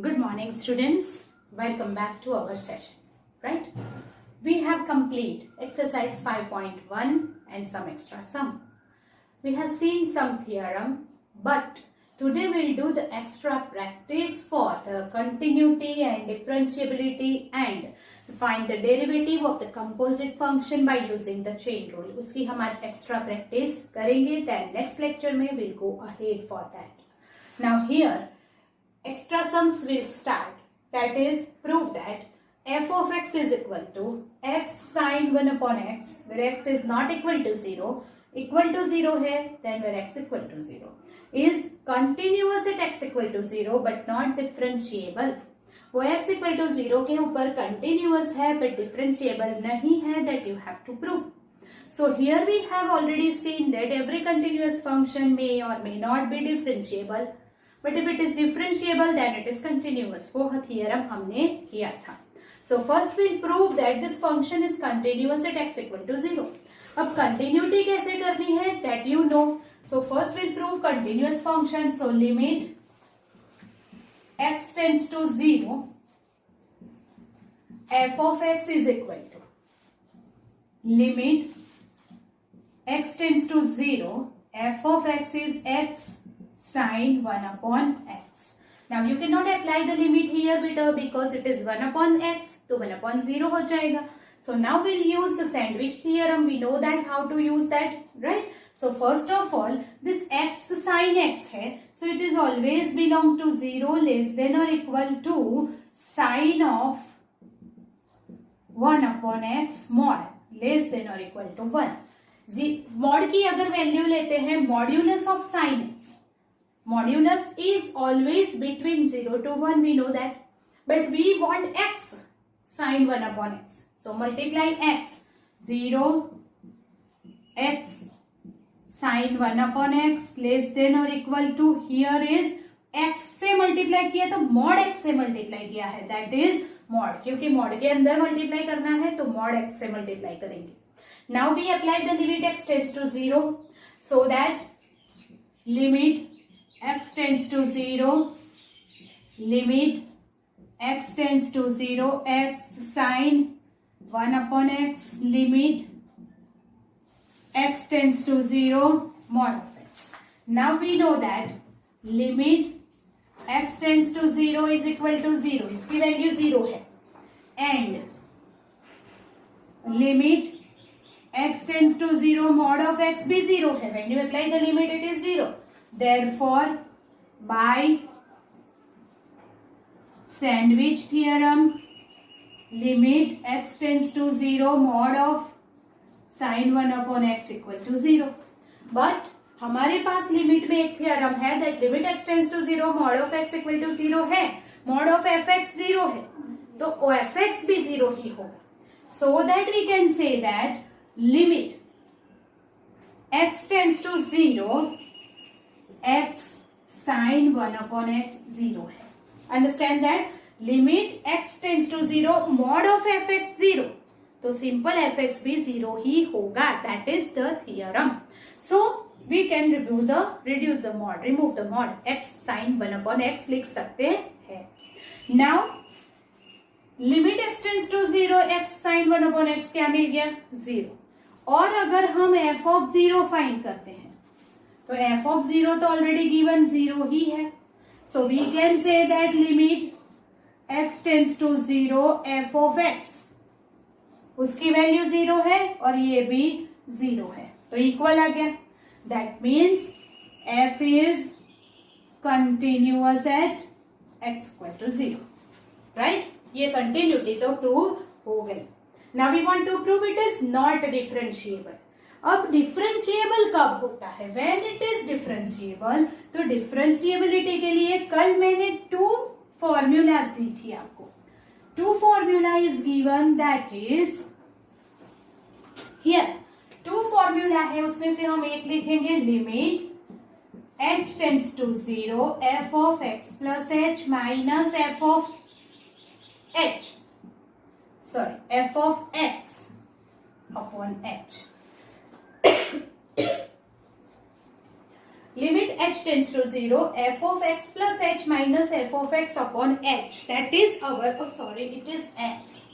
Good morning, students. Welcome back to our session. Right? We have complete exercise 5.1 and some extra sum. We have seen some theorem, but today we'll do the extra practice for the continuity and differentiability and find the derivative of the composite function by using the chain rule. उसकी हम आज extra practice करेंगे. Then next lecture में we'll go ahead for that. Now here extra sums will start. That is, prove that f of x is equal to x sin 1 upon x, where x is not equal to 0, equal to 0 है, then where x equal to 0, is continuous at x equal to 0 but not differentiable. वो x equal to 0 के ऊपर continuous है but differentiable नहीं है, that you have to prove. So here we have already seen that every continuous function may or may not be differentiable. But if it is differentiable, then it is continuous. वो theorem हमने किया था. So first we'll prove that this function is continuous at x equal to 0. अब continuity कैसे करनी है? That you know. So first we'll prove continuous function. So limit x tends to 0, f of x is equal to limit x tends to 0, f of x is x sin 1 upon x. Now you cannot apply the limit here beta because it is 1 upon x, तो 1 upon 0 हो जाएगा. So now we'll use the sandwich theorem. We know that how to use that, right? So first of all, this x sin x है, so it is always belong to 0 less than or equal to sin of 1 upon x mod less than or equal to 1. Mod की अगर value लेते हैं, modulus of sin x, modulus is always between 0 to 1, we know that, but we want x sin 1 upon x, so multiply x, 0 x sin 1 upon x less than or equal to, here is x से multiply किया तो mod x से multiply किया है, that is mod, क्योंकि mod के अंदर multiply करना है तो mod x से multiply करेंगे. Now we apply the limit x tends to 0, so that limit x tends to 0, limit x tends to 0, x sin 1 upon x, limit x tends to 0, mod of x. Now we know that limit x tends to 0 is equal to 0, इसकी value 0 है, and limit x tends to 0, mod of x भी 0 है. When you apply the limit, it is 0. Therefore, by sandwich theorem, limit x tends to 0, mod of sin 1 upon x equal to 0. But हमारे पास limit में एक theorem है that limit x tends to 0, mod of x equal to 0 है, mod of fx 0 है, तो fx भी 0 ही होगा. So that we can say that limit x tends to 0, x sin 1 upon x 0 है. Understand that? Limit x tends to 0, mod of fx 0. तो simple fx भी 0 ही होगा. That is the theorem. So we can reduce the mod, remove the mod. x sin 1 upon x लिख सकते हैं. Now limit x tends to 0, x sin 1 upon x क्या मिल गया? 0. और अगर हम f of 0 फाइंड करते हैं तो f of 0 तो ऑलरेडी गिवन 0 ही है. So we can say that limit x tends to 0, f of x, उसकी वैल्यू 0 है और ये भी 0 है, तो इक्वल आ गया. That means f is continuous at x equal to 0, right? ये कंटिन्यूटी तो प्रूव हो गई. Now we want to prove it is not differentiable. अब डिफरेंशिएबल कब होता है? When it is differentiable. तो डिफरेंशिएबिलिटी के लिए कल मैंने 2 फॉर्मूलाज दी थी आपको. 2 formula is given, that is here 2 formula है, उसमें से हम एक लिखेंगे limit h tends to 0, f of x plus h minus f of h, sorry f of x upon h. limit h tends to 0, f of x plus h minus f of x upon h, that is our, oh sorry, it is x,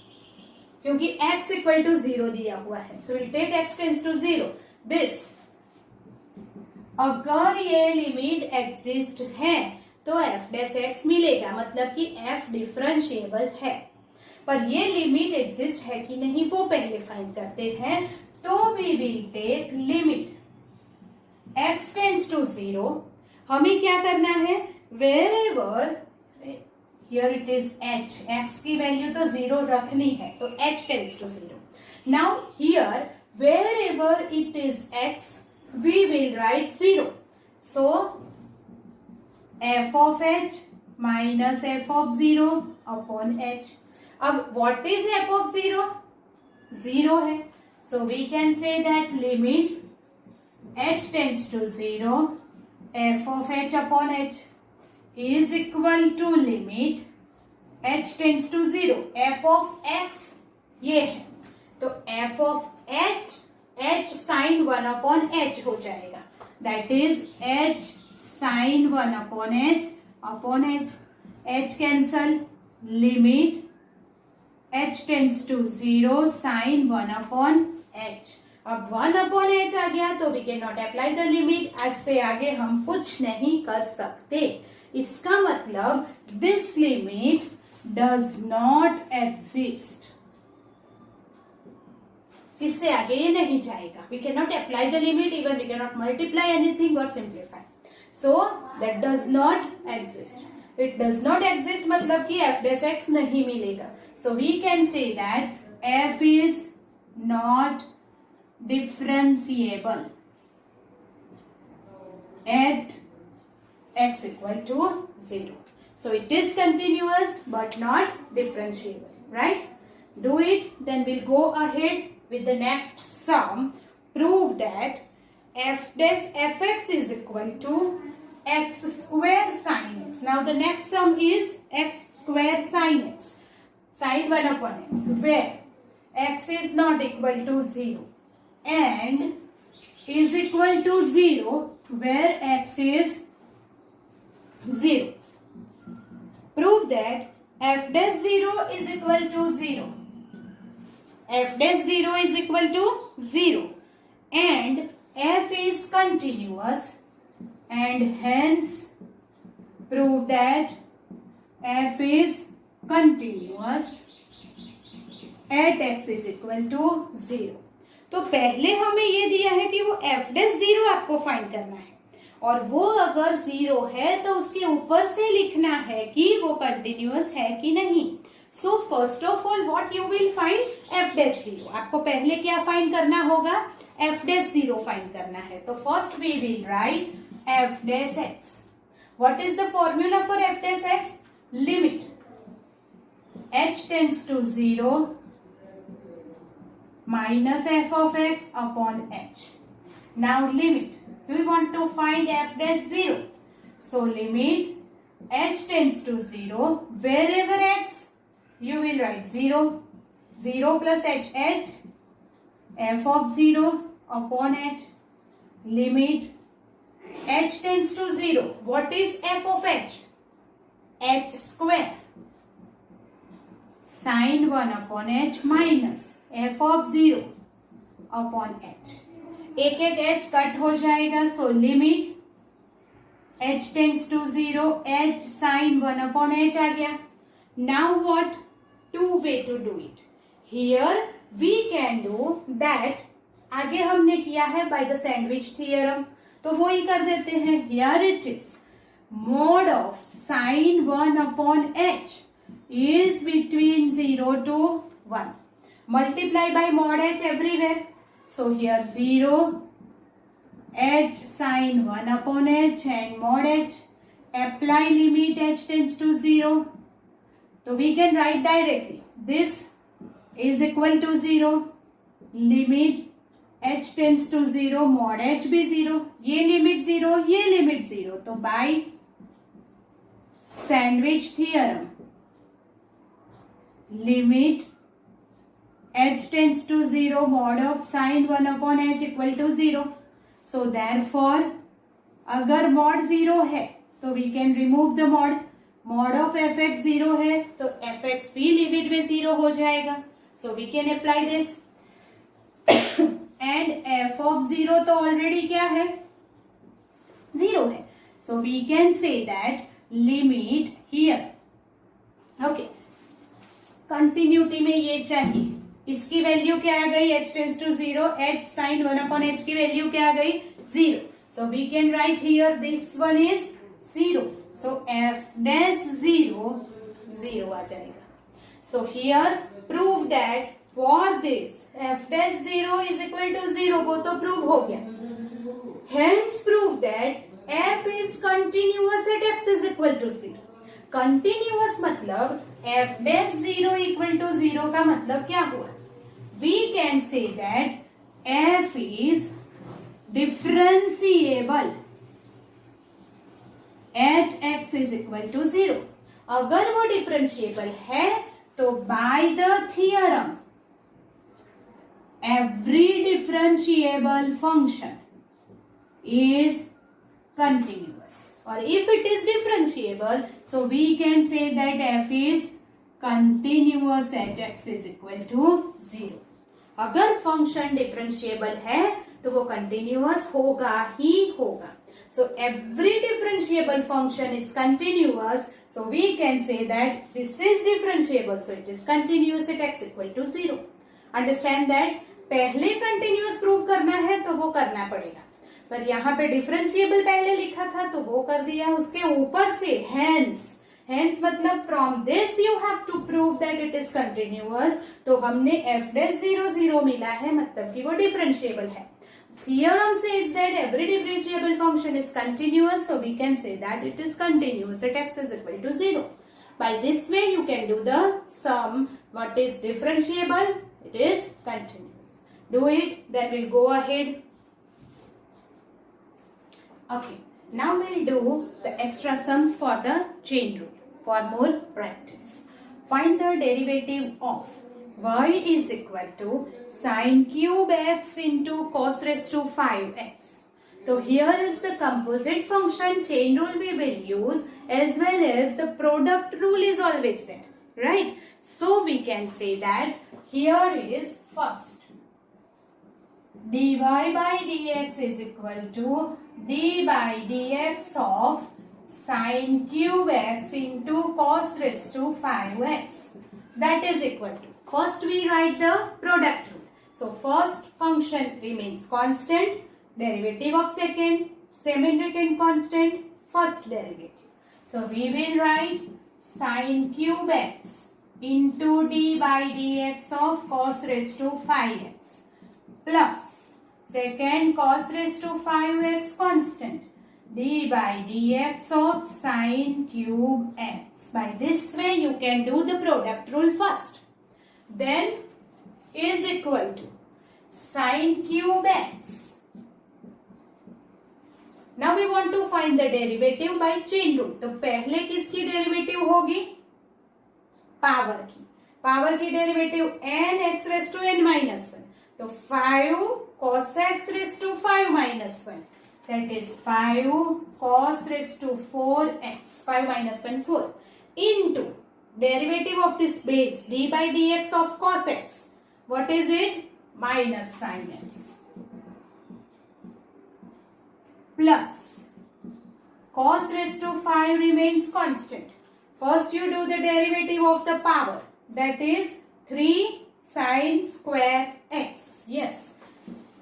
क्योंकि x equal to 0 दिया हुआ है, so will take x tends to 0. This, अगर ये limit exist है तो f dash x मिलेगा, मतलब कि f डिफरेंशिएबल है. पर ये लिमिट एग्जिस्ट है कि नहीं वो पहले फाइंड करते हैं. तो we will take limit x tends to 0. हमें क्या करना है, wherever, here it is h, x की वैल्यू तो 0 रखनी है, तो h tends to 0. Now here wherever it is x, we will write 0. So f of h minus f of 0 upon h. अब what is f of 0? 0 है. So we can say that limit h tends to 0, f of h upon h is equal to limit h tends to 0, f of x ये है, तो f of h h sin 1 upon h हो जाएगा, that is h sin 1 upon h, h cancel, limit h tends to 0 sin 1 upon h. अब 1 upon h आ गया तो we cannot apply the limit. आज से आगे हम कुछ नहीं कर सकते. इसका मतलब this limit does not exist. इससे आगे ये नहीं जाएगा. We cannot apply the limit, even we cannot multiply anything or simplify. So that does not exist. It does not exist मतलब कि f dash x नहीं मिलेगा. So we can say that f is not differentiable at x equal to 0. So it is continuous but not differentiable, right? Do it, then we'll go ahead with the next sum. Prove that f dash fx is equal to x square sin x. Now the next sum is x square sin x, sin 1 upon x, where x is not equal to 0 and is equal to 0 where x is 0. Prove that f dash 0 is equal to 0. F dash 0 is equal to 0 and f is continuous, and hence prove that f is continuous at x is equal to 0. तो पहले हमें ये दिया है कि वो f dash 0 आपको find करना है, और वो अगर 0 है तो उसके ऊपर से लिखना है कि वो कंटिन्यूअस है कि नहीं. सो first of all what you will find, f dash 0. आपको पहले क्या फाइंड करना होगा, f dash 0 फाइंड करना है. तो first we will write f dash x. What is the formula for f dash x? Limit h tends to 0 minus f of x upon h. Now limit, we want to find f dash 0. So limit h tends to 0, wherever x, you will write 0, 0 plus h, f of 0 upon h, limit h tends to 0. What is f of h? H square sin 1 upon h minus f of 0 upon h. एक एक h cut हो जाएगा, so limit h tends to 0, h sin 1 upon h आ गया. Now what? Two way to do it. Here we can do that. आगे हमने किया है by the sandwich theorem, तो वो ही कर देते हैं. Here it is mod of sin 1 upon h is between 0 to 1. Multiply by mod h everywhere. So here 0, h sin 1 upon h and mod h. Apply limit h tends to 0. So we can write directly. This is equal to 0. Limit h tends to 0, mod h भी 0. ये limit 0, ये limit 0. तो by sandwich theorem, limit h tends to 0, mod of sin 1 upon h equal to 0. So therefore अगर mod 0 है तो we can remove the mod of f x 0 है तो F x भी लिमिट में 0 हो जाएगा. So we can apply this. And f of 0 तो ऑलरेडी क्या है, 0 है. So we can say that limit here. Okay, continuity में ये चाहिए. इसकी वैल्यू क्या आ गई, h tends to 0, h sine 1 upon h की वैल्यू क्या आ गई, 0. So we can write here this one is 0. So f dash 0 0 आ जाएगा. So here prove that for this f dash 0 is equal to 0, वो तो प्रूव हो गया. Hence prove that f is continuous at x is equal to 0. Continuous मतलब f dash 0 equal to 0 का मतलब क्या हुआ, we can say that f is differentiable at x is equal to 0. अगर वो डिफरेंशिएबल है तो by the theorem every differentiable function is continuous, or if it is differentiable, so we can say that f is continuous at x is equal to 0. अगर function differentiable है तो वो continuous होगा ही होगा. So every differentiable function is continuous, so we can say that this is differentiable, so it is continuous at x equal to 0. Understand that पहले continuous prove करना है तो वो करना पड़ेगा, पर यहाँ पे डिफरेंशिएबल पहले लिखा था तो वो कर दिया. उसके ऊपर से हेंस मतलब from this you have to prove that it is continuous. तो हमने एफ डैश 0 0 मिला है, मतलब कि वो डिफरेंशिएबल है. Theorem says that every differentiable function is continuous, so we can say that it is continuous at x is equal to 0. By this way you can do the sum. What is differentiable, it is continuous. Do it, then will go ahead. Okay, now we'll do the extra sums for the chain rule for more practice. Find the derivative of y is equal to sine cube x into cos raised to 5x. So here is the composite function chain rule we will use, as well as the product rule is always there, right? So we can say that here is first dy by dx is equal to d by dx of sine cube x into cos raised to 5x. That is equal to, first we write the product rule. So first function remains constant, derivative of second constant, first derivative. So we will write sine cube x into d by dx of cos raised to 5x plus second cos raised to 5x constant d by dx of sine cube x. By this way you can do the product rule first. Then is equal to sine cube x. Now we want to find the derivative by chain rule. तो पहले किसकी derivative होगी, power की. Power की derivative n x raised to n minus 1. तो 5 cos x raised to 5 minus 1. That is 5 cos raised to 4x. 5 minus 1 4. Into derivative of this base d by dx of cos x. What is it? Minus sin x. Plus cos raised to 5 remains constant. First you do the derivative of the power. That is 3 sin square x. Yes,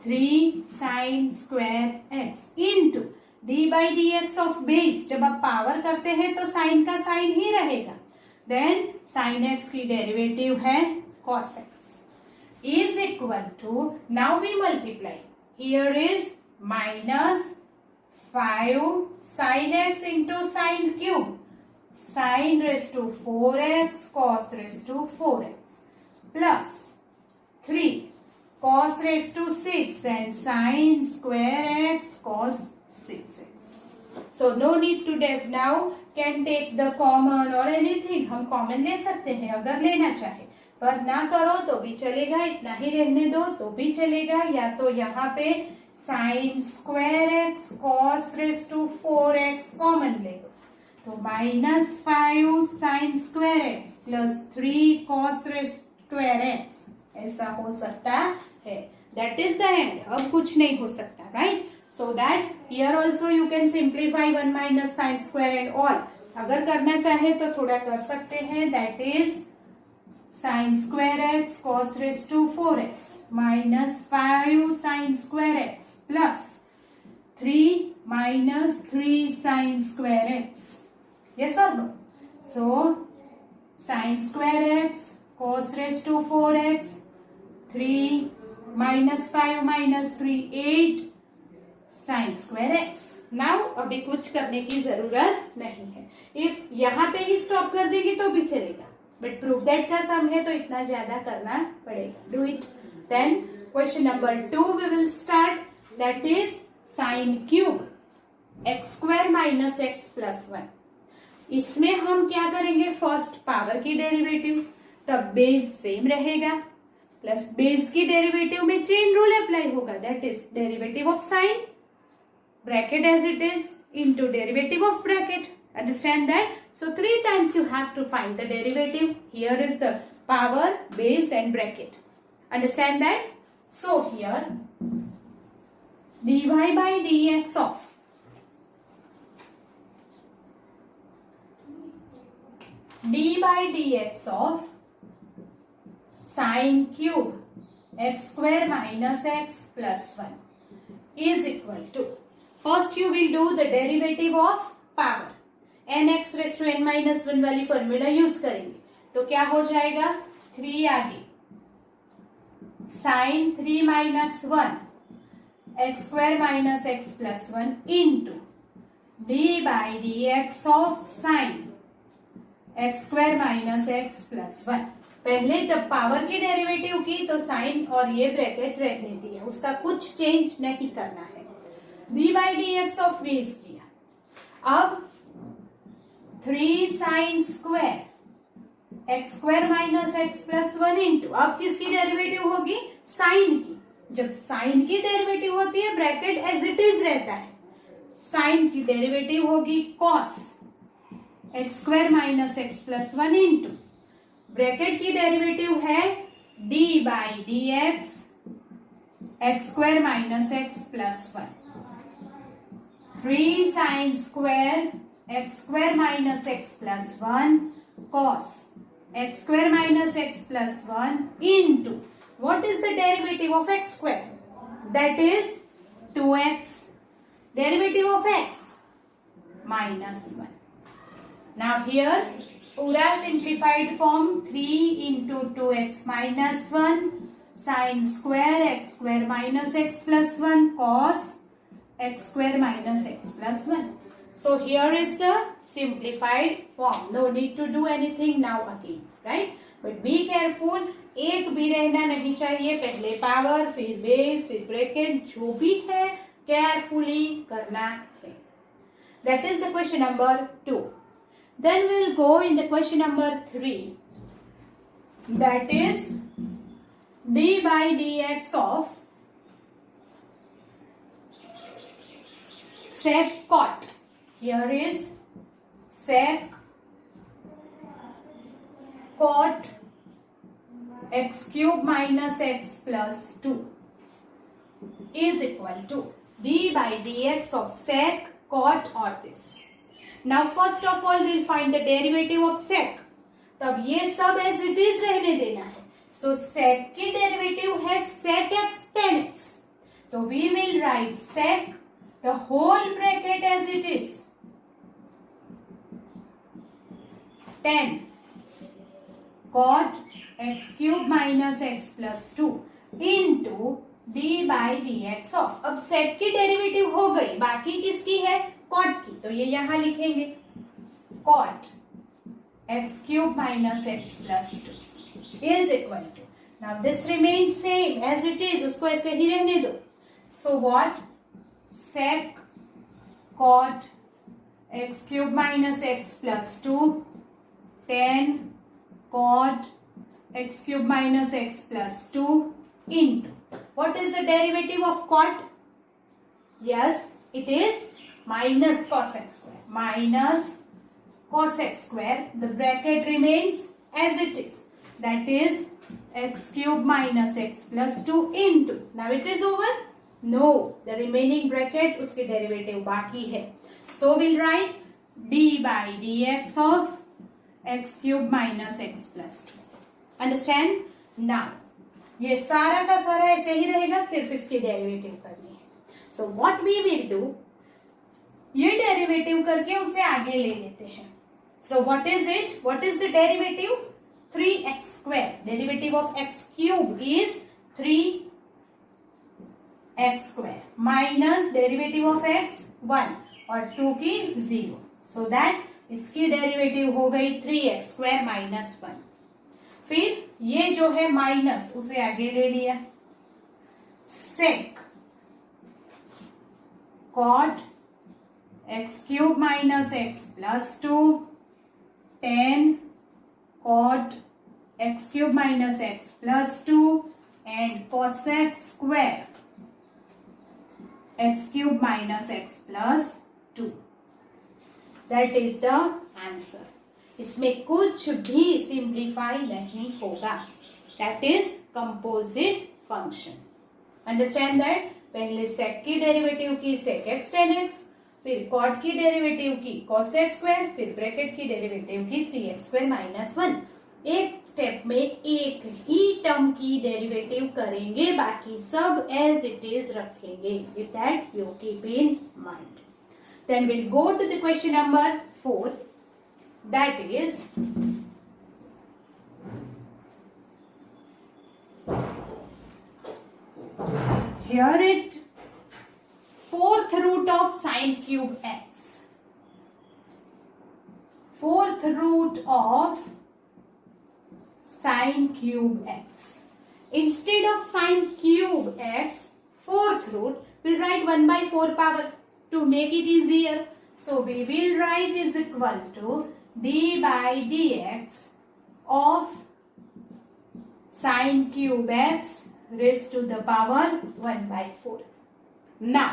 3 sin square x into d by dx of base. जब आप power करते हैं तो sign का sign ही रहेगा. Then sin x की derivative है cos x is equal to, now we multiply. Here is minus 5 sin x into sin cube. Sin raised to 4x cos raised to 4x plus 3 cos raised to 6 and sin square x cos 6x. So no need to derive. Now can take the common or anything. हम common ले सकते हैं अगर लेना चाहे, पर ना करो तो भी चलेगा, इतना ही रहने दो तो भी चलेगा. या तो यहाँ पे sine square x cos raise to 4x common ले लो, तो -5 sine square x plus 3 cos raise square x ऐसा हो सकता है. That is the end. अब कुछ नहीं हो सकता, right? So that here also you can simplify 1 minus sine square and all. अगर करना चाहे तो थोड़ा कर सकते हैं. That is sine square x cos raise to 4x -5 sine square x plus 3 -3 sign square x. Yes or no? So sin square x cos raised to 4x 3 -5 -3 8 sin square x. Now अभी कुछ करने की जरूरत नहीं है. If यहाँ पे ही stop कर देंगे तो भी चलेगा, बट प्रूफ दैट का सम है तो इतना ज्यादा करना पड़ेगा. Do it. Then question number 2 we will start. That is sine cube x square minus x plus 1. इसमें हम क्या करेंगे? फर्स्ट पावर की डेरिवेटिव, तब बेस सेम रहेगा, प्लस बेस की डेरिवेटिव में चेन रूल अप्लाई होगा. That is derivative of sine bracket as it is into derivative of bracket. Understand that? So 3 times you have to find the derivative. Here is the power, base and bracket. Understand that? So here dy by dx of d by dx of sine cube x square minus x plus 1 is equal to, first you will do the derivative of power. nx raised to n minus 1 वाली formula use करेंगे, तो क्या हो जाएगा? 3 आगे sign 3 minus 1 x square minus x plus 1 into d by dx of sine x square minus x plus 1. पहले जब power की डेरिवेटिव की तो साइन और ये ब्रैकेट रहने दिया, उसका कुछ चेंज नहीं करना है. D by d x of base किया. अब 3 sign square x square minus x plus 1 into, अब किसकी डेरिवेटिव होगी? साइन की. जब साइन की डेरिवेटिव होती है ब्रैकेट एज इट इज रहता है. साइन की डेरिवेटिव होगी cos x square minus x plus 1 into bracket की डेरिवेटिव है D by d x x square minus x plus 1. 3 sign square x square minus x plus 1 cos x square minus x plus 1 into what is the derivative of x square? That is 2x. Derivative of x -1. Now here पूरा simplified form 3 into 2x minus 1 sin square x square minus x plus 1 cos x square minus x plus 1. So here is the simplified form. No need to do anything now again, right? But be careful. एक भी रहना नहीं चाहिए. पहले power, फिर base, फिर bracket, जो भी है केयरफुली करना है. That is the question number 2. Then we will go in the question number 3. That is d by dx of sec cot. Here is sec cot x cube minus x plus 2 is equal to d by dx of sec cot or this. Now first of all we'll find the derivative of sec. तब ये सब as it is रहने देना है. So sec की derivative है sec x tan x. तो we will write sec the whole bracket as it is tan cot x cube minus x plus 2 into d by dx of. अब sec की derivative हो गई, बाकी किसकी है? कॉट की. तो ये यहां लिखेंगे cot x cube minus x plus 2 is equal to. Now this remain same as it is, उसको ऐसे ही रहने दो. So what? Sec cot x cube minus x plus 2 10 cot x cube minus x plus 2 into what is the derivative of cot? Yes, it is minus cos x square. Minus cos x square. The bracket remains as it is. That is x cube minus x plus 2 into. Now it is over? No. The remaining bracket, उसके derivative बाकी है. So we'll write d by dx of x cube minus x plus 2. Understand? Now, ये सारा का सारा ऐसे ही रहेगा, सिर्फ इसकी डेरिवेटिव करनी है. So what we will do, ये डेरिवेटिव करके उसे आगे ले लेते हैं. So what is it? What is the derivative? 3x square. Derivative of x cube is 3x square minus derivative of x 1 और 2 की 0. सो दैट इसकी डेरिवेटिव हो गई 3x स्क्वायर माइनस 1. फिर ये जो है माइनस, उसे आगे ले लिया. Sec cot x cube minus x plus 2 10 cot x cube minus x plus 2 and cosec square x cube minus x plus 2. That is the answer. इसमें कुछ भी सिंप्लीफाई नहीं होगा. That is composite function. Understand that. पहले sec की derivative की sec x tan x, फिर cot की डेरिवेटिव की कॉस एक्स स्क्वायर, फिर ब्रैकेट की डेरिवेटिव की 3x स्क्वायर माइनस 1. एक स्टेप में एक ही टर्म की डेरिवेटिव करेंगे, बाकी सब एज इट इज रखेंगे. With that you keep in mind. Then will go to the question number 4. That is here it fourth root of sine cube x. Fourth root of sine cube x. Instead of sine cube x, fourth root, we'll write 1 by 4 power to make it easier. So we will write is equal to d by dx of sine cube x raised to the power 1 by 4. Now,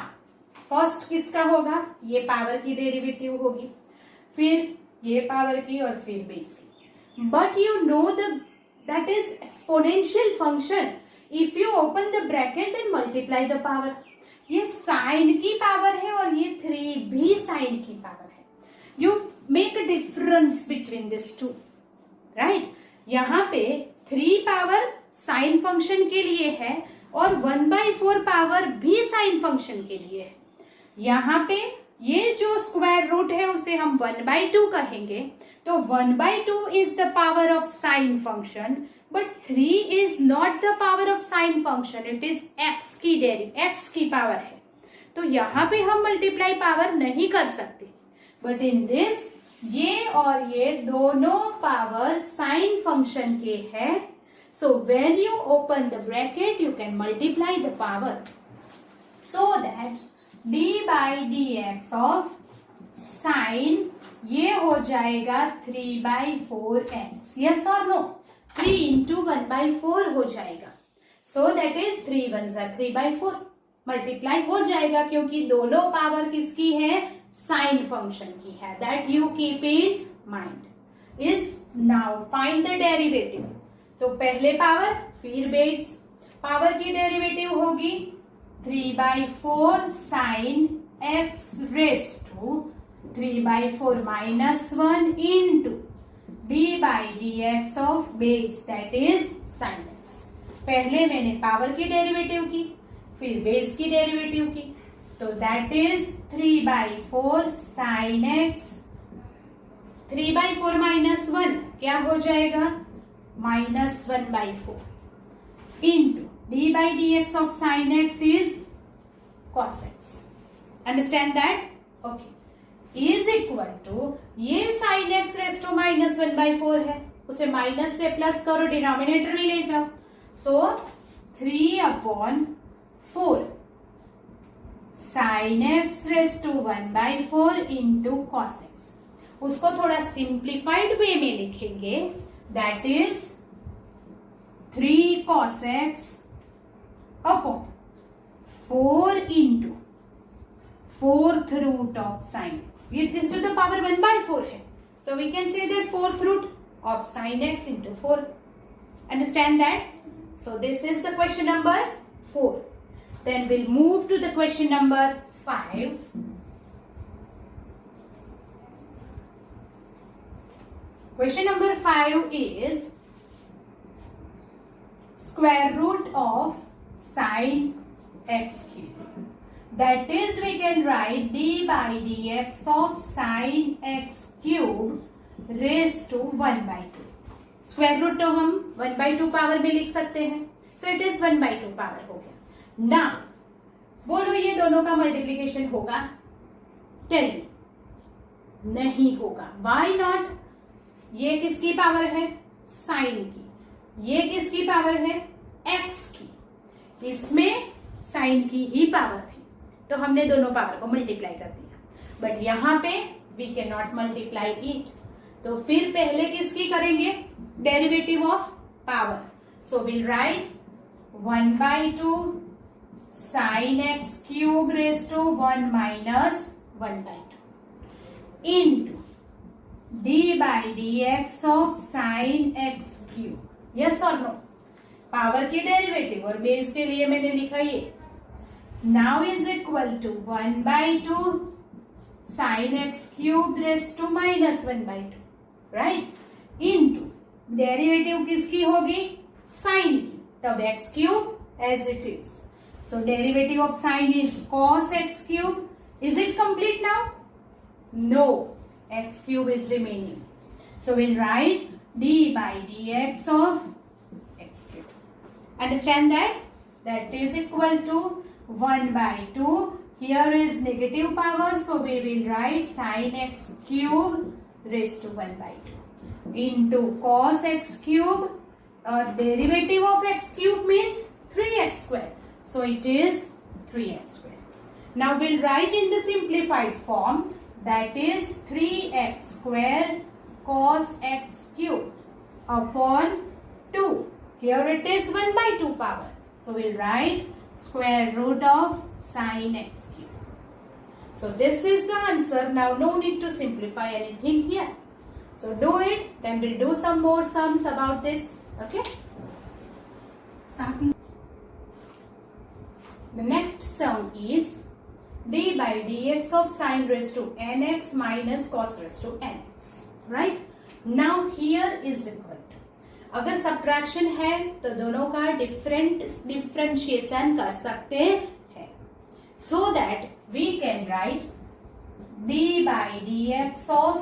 first किसका होगा? ये power की derivative होगी, फिर ये power की और फिर बेस की. But you know that is exponential function. If you open the bracket and multiply the power. ये साइन की पावर है और ये 3 भी साइन की पावर है. You make a difference between this two, right. यहाँ पे 3 पावर साइन फंक्शन के लिए है और 1 by 4 पावर भी साइन फंक्शन के लिए है. यहाँ पे ये जो स्क्वायर रूट है उसे हम 1 by 2 कहेंगे. तो 1 by 2 is the power of sine function, but 3 is not the power of sine function. It is x की पावर है. तो यहाँ पे हम मल्टीप्लाई पावर नहीं कर सकते. बट इन दिस ये और ये दोनों पावर साइन फंक्शन के है. So when you open the bracket you can multiply the power, so that d by dx of sine ये हो जाएगा 3 by 4x. यस और नो? 3 into 1 by 4 हो जाएगा. सो दैट इज 3 1 जा 3 by 4 मल्टीप्लाई हो जाएगा, क्योंकि दोनों पावर किसकी है? साइन फंक्शन की है. That you keep in mind. Is now find the derivative. तो पहले पावर फिर बेस. पावर की डेरिवेटिव होगी 3 by 4 sine x raised to 3 by 4 minus 1 into d by dx of base, that is sin x. पहले मैंने power की derivative की, फिर बेस की डेरिवेटिव की. तो that is 3 by 4 sin x. 3 by 4 minus 1 क्या हो जाएगा? minus 1 by 4 into d by dx of sin x is cos x. Understand that? Okay. Is equal to ये sin x raised to minus 1 by 4 है, उसे minus से plus करो, denominator में ले जाओ. So 3 upon 4 sin x raised to 1 by 4 into cos x. उसको थोड़ा सिंप्लीफाइड वे में लिखेंगे. That is 3 cos x upon 4 into fourth root of sin x. ये is to the power 1/4 है. So we can say that fourth root of sin x into 4. Understand that? So this is the question number 4. Then we'll move to the question number 5. Question number 5 is square root of sin x cube. That is, we can write d by dx of sin x cube raised to 1/2. Square root तो हम 1/2 power में लिख सकते हैं. सो it is 1/2 power हो गया. ना बोलो ये दोनों का मल्टीप्लीकेशन होगा? Tell me. नहीं होगा. Why not? ये किसकी पावर है? साइन की. ये किसकी पावर है? एक्स की. इसमें साइन की ही पावर थी, तो हमने दोनों पावर को मल्टीप्लाई कर दिया. बट यहां पे we can not multiply it, तो फिर पहले किसकी करेंगे? Derivative of power. So will write 1/2 sine x cube raise to 1 minus 1/2 into d by d x of sine x cube. Yes और नो? पावर की डेरिवेटिव और बेस के लिए मैंने लिखा ये. Now is equal to 1/2 sine x cube raise to minus 1/2, right, into derivative किसकी होगी? साइन की. तब x cube as it is. So derivative of sine is cos x cube. Is it complete now? No, x cube is remaining. So we'll write d by dx of x cube. Understand that? That is equal to 1/2. Here is negative power, so we will write sin x cube raised to 1/2 into cos x cube. Derivative of x cube means 3x square. So it is 3x square. Now we'll write in the simplified form. That is 3x square cos x cube upon 2. Here it is 1/2 power. So we'll write square root of sin x cube. So this is the answer. Now no need to simplify anything here. So do it. Then we'll do some more sums about this. Okay. The next sum is d by dx of sin raised to nx minus cos raised to nx. Right? Now here is equal to. अगर subtraction है तो दोनों का differentiation कर सकते हैं. So that we can write d by dx of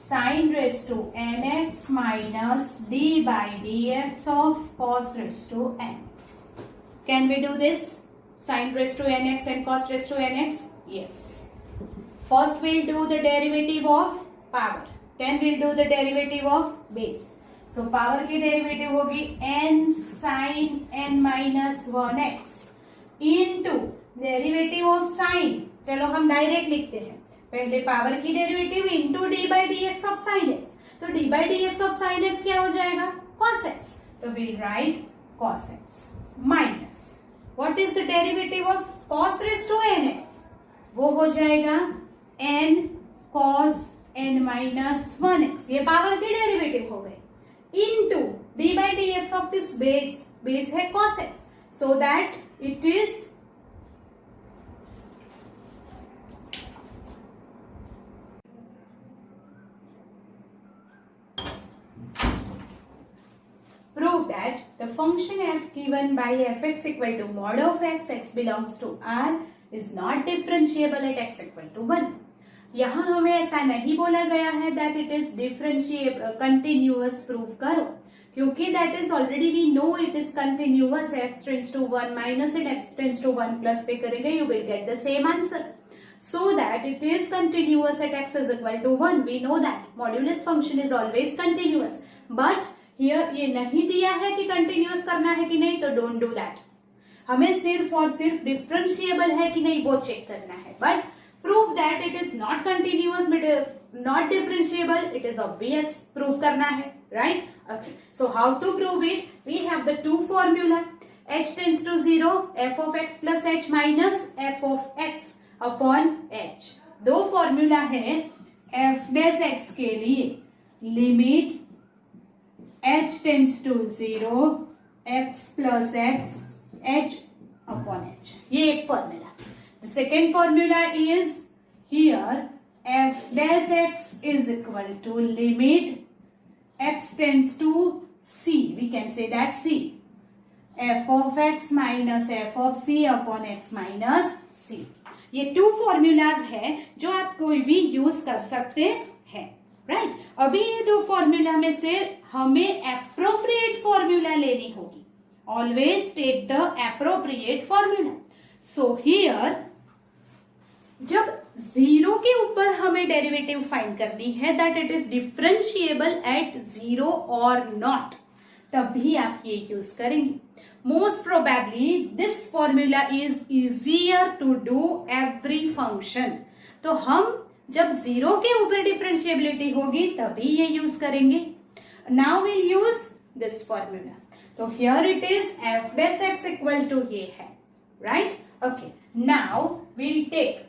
sin raised to nx minus d by dx of cos raised to nx. Can we do this? Sin raised to nx and cos raised to nx? Yes. First we'll do the derivative of power. Then we'll do the derivative of base. So power की derivative होगी n sin n minus 1x into derivative of sin. चलो हम direct लिखते हैं. पहले power की derivative into d by dx of sin x. तो d by dx of sin x क्या हो जाएगा? cos x. तो we'll write cos x minus. What is the derivative of cos raised to nx? वो हो जाएगा n cos n minus 1x. ये power की डेरिवेटिव हो गई. Into d by dx of this base. Base है cos x. So that it is prove that the function f given by fx equal to mod of x belongs to R is not differentiable at x equal to 1. यहाँ हमें ऐसा नहीं बोला गया है that it is differentiable continuous prove करो, क्योंकि that is already we know it is continuous. x tends to 1 minus it, x tends to 1 plus पे करेंगे you will get the same answer. So that it is continuous at x is equal to 1. We know that modulus function is always continuous. But here ये नहीं दिया है कि continuous करना है कि नहीं, तो डोंट डू दैट. हमें सिर्फ और सिर्फ डिफरेंशिएबल है कि नहीं वो चेक करना है. But prove that it is not continuous but not differentiable, it is obvious. Prove करना है, right? Okay. So how to prove it? We have the two formula. h tends to 0, f of x plus h minus f of x. Upon h. दो formula है f dash x के लिए, limit h tends to 0 x plus x h upon h, ये एक formula. The second formula is here f dash x is equal to limit x tends to c, we can say that c, f of x minus f of c upon x minus c। ये to formulas है जो आप कोई भी use कर सकते हैं, right. अभी ये दो फॉर्मूला में से हमें एप्रोप्रिएट फॉर्मूला लेनी होगी। Always take the appropriate formula. So here जब जीरो के ऊपर हमें डेरिवेटिव फाइंड करनी है that it is differentiable at zero और नॉट, तभी आप ये यूज करेंगे। Most probably this formula is easier to do every function. तो हम जब जीरो के ऊपर डिफरेंशिएबिलिटी होगी तभी ये यूज करेंगे। Now will use this formula. तो here it is f dash x equal to ये है, right. Okay, now will take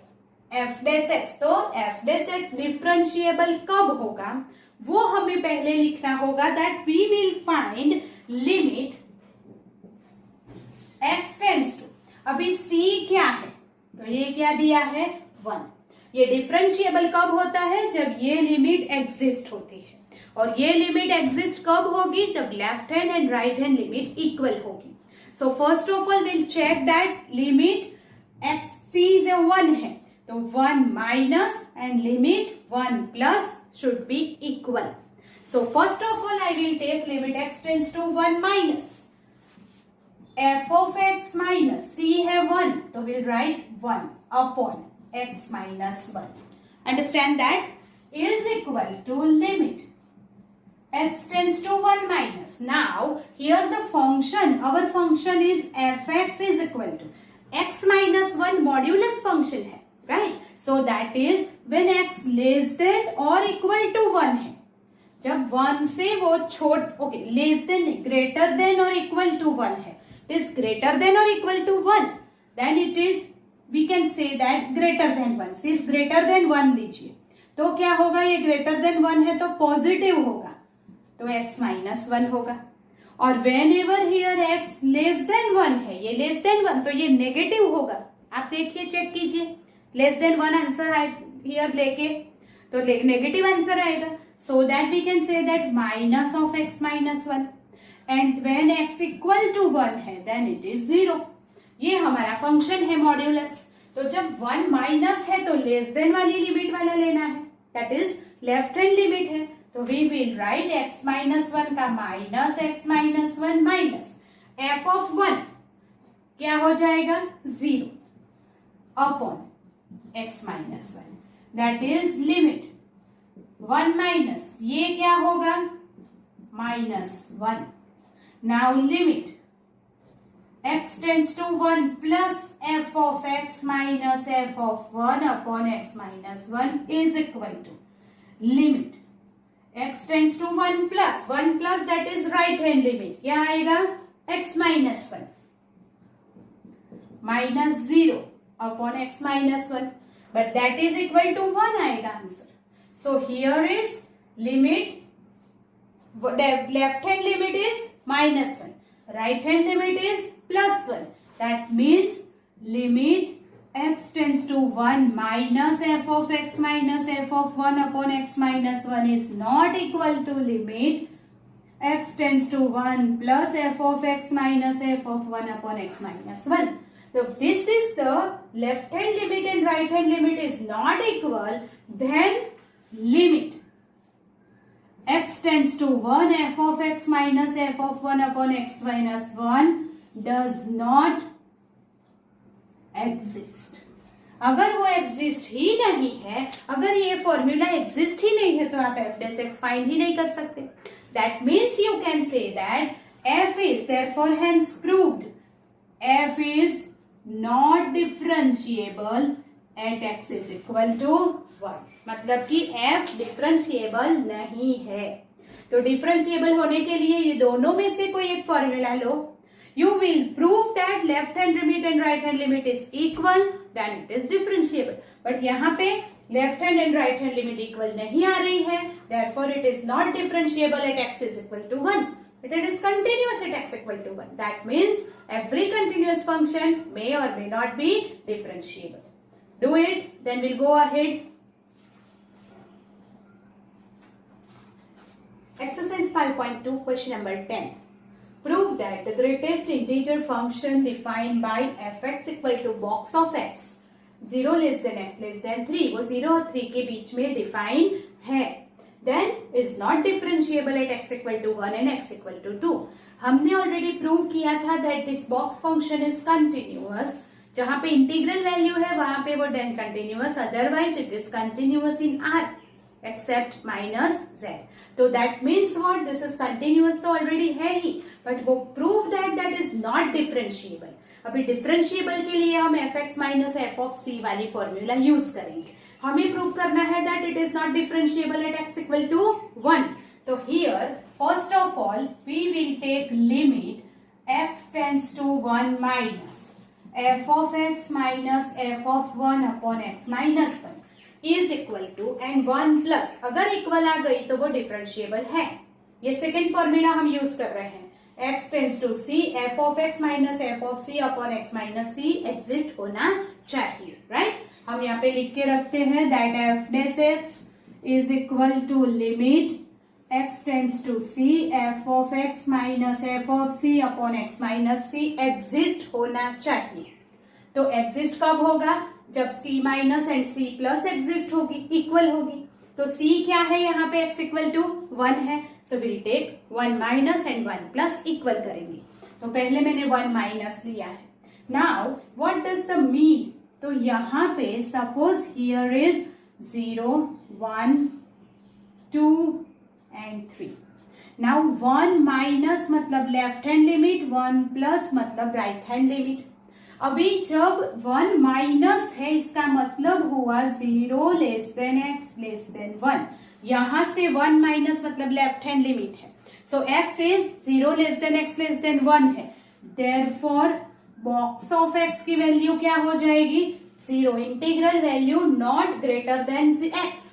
f dash x. तो एफ डैश एक्स डिफरेंशिएबल कब होगा वो हमें पहले लिखना होगा, that we will find limit x tends to, अभी सी क्या है, तो ये क्या दिया है 1। ये डिफरेंशिएबल कब होता है, जब ये लिमिट एग्जिस्ट होती है। और ये लिमिट एग्जिस्ट कब होगी, जब left hand and right hand limit equal होगी। So first of all will check that limit x c is 1 है, तो 1 minus and limit 1 plus should be equal. So first of all I will take limit x tends to 1 minus f of x minus c है 1, तो will write 1 upon x minus 1। Understand that is equal to limit x tends to 1 minus. Now here the function, our function is fx is equal to x minus 1 modulus function है, right? So that is when x less than or equal to 1 है, जब 1 से वो okay, less than greater than or equal to 1 है, it is greater than or equal to 1, then it is we can say that greater than 1। सिर्फ greater than 1 लीजिए, तो क्या होगा, ये greater than 1 है तो पॉजिटिव होगा, तो x माइनस 1 होगा। और when ever here x less than 1 है, ये लेस देन 1 तो ये नेगेटिव होगा। आप देखिए, चेक कीजिए, लेस देन 1 आंसर आए हियर लेके तो नेगेटिव आंसर आएगा। So that we can say that minus of x minus 1 and when x equal to 1 है देन इट इज 0। ये हमारा फंक्शन है मॉड्यूलस। तो जब 1 माइनस है तो लेस देन वाली लिमिट वाला लेना है, that is left hand limit है, तो we will write x minus 1 का minus x minus 1 minus f of 1 क्या हो जाएगा 0 upon x minus 1, that is limit 1 minus ये क्या होगा minus 1। Now limit x tends to 1 plus f of x minus f of 1 upon x minus 1 is equal to limit x tends to 1 plus that is right hand limit, क्या आएगा x minus 1 minus 0 upon x minus 1, but that is equal to 1 आएगा answer. So here is limit, left hand limit is minus 1, right hand limit is plus 1, that means limit x tends to 1 minus f of x minus f of 1 upon x minus 1 is not equal to limit x tends to 1 plus f of x minus f of 1 upon x minus 1. So this is the left hand limit and right hand limit is not equal, then limit x tends to 1 f of x minus f of 1 upon x minus 1 does not exist। अगर वो exist ही नहीं है, अगर ये formula exist ही नहीं है तो आप एफ डैश एक्स फाइंड ही नहीं कर सकते। That means you can say that f is therefore hence proved f is not differentiable at x is equal to 1, मतलब कि एफ डिफरेंशिएबल नहीं है। तो डिफरेंशिएबल होने के लिए ये दोनों में से कोई एक formula low, You will prove that left hand limit and right hand limit is equal, then it is differentiable. But यहाँ पे left hand and right hand limit equal नहीं आ रही है, therefore it is not differentiable at x is equal to 1. But it is continuous at x equal to 1. That means every continuous function may or may not be differentiable. Do it, then we'll go ahead. Exercise 5.2, question number 10. Prove that the greatest integer function defined by fx equal to box of x 0 less than x less than 3, वो 0 और 3 के बीच में define है, then is not differentiable at x equal to 1 and x equal to 2. हमने already prove किया था that this box function is continuous. जहाँ पे इंटीग्रल वैल्यू है वहां पे वो then continuous, otherwise it is continuous in R except minus z. तो that means what? This is continuous तो already है ही, but वो prove that is not differentiable. अभी differentiable के लिए हम fx minus f of c वाली फॉर्मूला यूज करेंगे. हमें प्रूव करना है that it is not differentiable at x equal to 1. तो here first of all we will take limit x tends to 1 minus f of x minus f of 1 upon x minus 1 is equal to and 1 plus, अगर equal आ गई तो वो differentiable है. ये second formula हम use कर रहे हैं. x tends to c, f of x minus f of c upon x minus c exist होना चाहिए, राइट? हम यहाँ पे लिख के रखते हैं that f dash x is equal to limit x tends to c, f of x minus f of c upon x minus c exist होना चाहिए. तो एग्जिस्ट कब होगा? जब c minus and c plus exist होगी, equal होगी. तो c क्या है यहाँ पे? x इक्वल टू 1 है, so will take 1 minus and 1 plus equal करेंगे. तो पहले मैंने 1 माइनस लिया है. Now what does the mean? तो यहाँ पे सपोज हियर इज 0, 1, 2 एंड 3. नाउ 1 माइनस मतलब लेफ्ट हैंड लिमिट, 1 प्लस मतलब राइट हैंड लिमिट. अभी जब 1 माइनस है इसका मतलब हुआ 0 less than x less than 1. यहां से 1 माइनस मतलब लेफ्ट हैंड लिमिट है, so x is 0 less than x less than 1 है. देयरफॉर बॉक्स ऑफ x की वैल्यू क्या हो जाएगी? 0. Integral value not greater than x,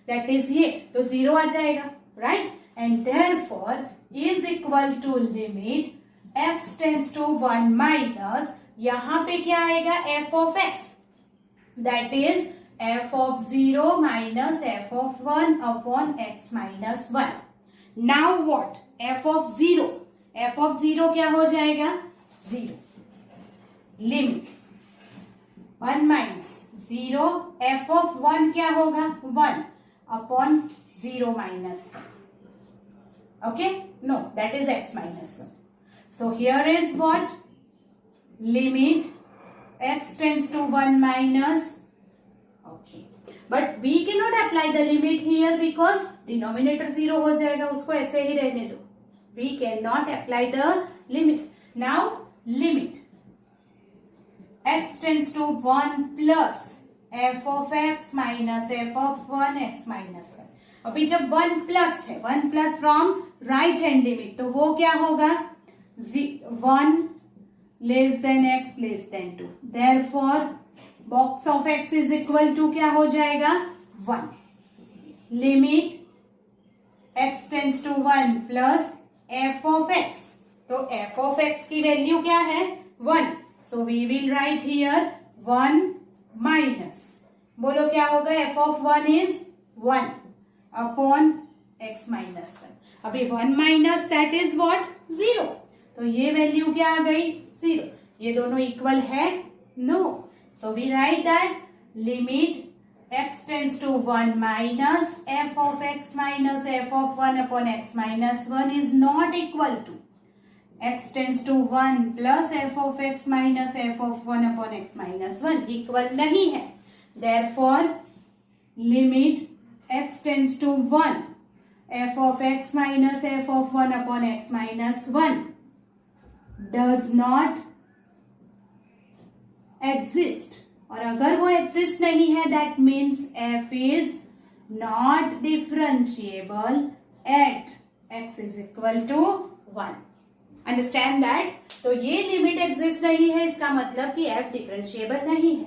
that is ये, तो 0 आ जाएगा, right? And therefore is equal to limit x tends to 1 minus, यहां पे क्या आएगा? f of x, that is f of 0 minus f of 1 upon x minus 1. Now what? f of 0, f of 0 क्या हो जाएगा? 0. लिमिट 1 minus 0, f of 1 क्या होगा? 1 upon 0 minus 1. Okay? No, that is x minus 1. So here is what? Limit x tends to 1 minus, okay, but we cannot apply the limit here because denominator 0 हो जाएगा, उसको ऐसे ही रहने दो. We cannot apply the limit. Now limit x tends to 1 plus f of x minus f of 1 x minus 1. अभी जब 1 plus है, 1 plus from right hand limit, तो वो क्या होगा? 1 less than x less than 2. Therefore box of x is equal to क्या हो जाएगा? 1. Limit x tends to 1 plus f of x, तो f ऑफ x की वैल्यू क्या है? 1. So we will write here 1 minus, बोलो क्या होगा? f of 1 is 1 upon x minus 1. अभी 1 माइनस दैट इज व्हाट? 0. तो ये वैल्यू क्या आ गई? 0. ये दोनों इक्वल है? No. So we write that limit x tends to 1 minus f of x minus f of 1 upon x minus 1 is not equal to x tends to 1 plus f of x minus f of 1 upon x minus 1, equal नहीं है. Therefore limit x tends to 1 f of x minus f of 1 upon x minus 1 does not exist. और अगर वो exist नहीं है, that means f is not differentiable at x is equal to 1. Understand that? तो ये limit exist नहीं है, इसका मतलब कि f डिफरेंशिएबल नहीं है.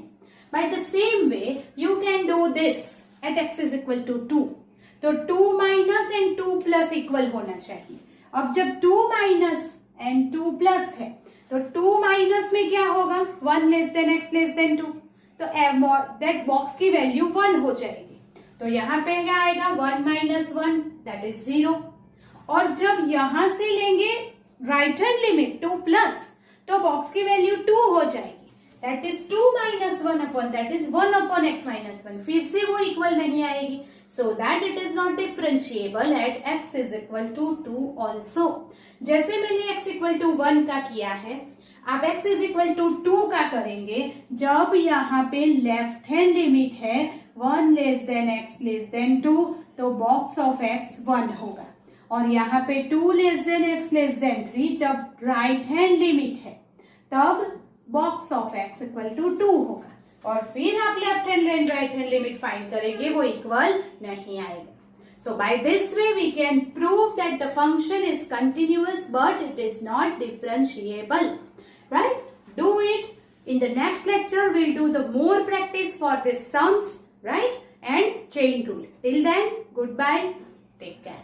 By the same way you can do this at x is equal to 2. तो 2 माइनस एंड 2 प्लस इक्वल होना चाहिए. अब जब 2 माइनस एंड 2 प्लस है तो 2 माइनस में क्या होगा? 1 less than x less than 2. तो दैट बॉक्स की वैल्यू 1 हो जाएगी. तो यहाँ पे क्या आएगा? 1 माइनस 1 दैट इज 0. और जब यहां से लेंगे राइट हैंड लिमिट 2 प्लस, तो बॉक्स की वैल्यू 2 हो जाएगी. That is 2 minus 1 upon that is 1 upon x minus 1. फिर से वो इक्वल नहीं आएगी. So that it is not differentiable at x is equal to 2 also. जैसे मैंने x इक्वल टू 1 का किया है, आप x इज इक्वल टू 2 का करेंगे जब यहाँ पे लेफ्ट हैंड लिमिट है 1 less than x less than 2, तो बॉक्स ऑफ x 1 होगा. और यहाँ पे 2 less than x less than 3 जब राइट हैंड लिमिट है तब box of x equal to 2 होगा. और फिर आप left hand and right hand limit find करेंगे, वो इक्वल नहीं आएगा. So by this way we can prove that the function is continuous but it is not differentiable. Right? Do it. In the next lecture we'll do the more practice for this sums, right? And chain rule. Till then, goodbye. Take care.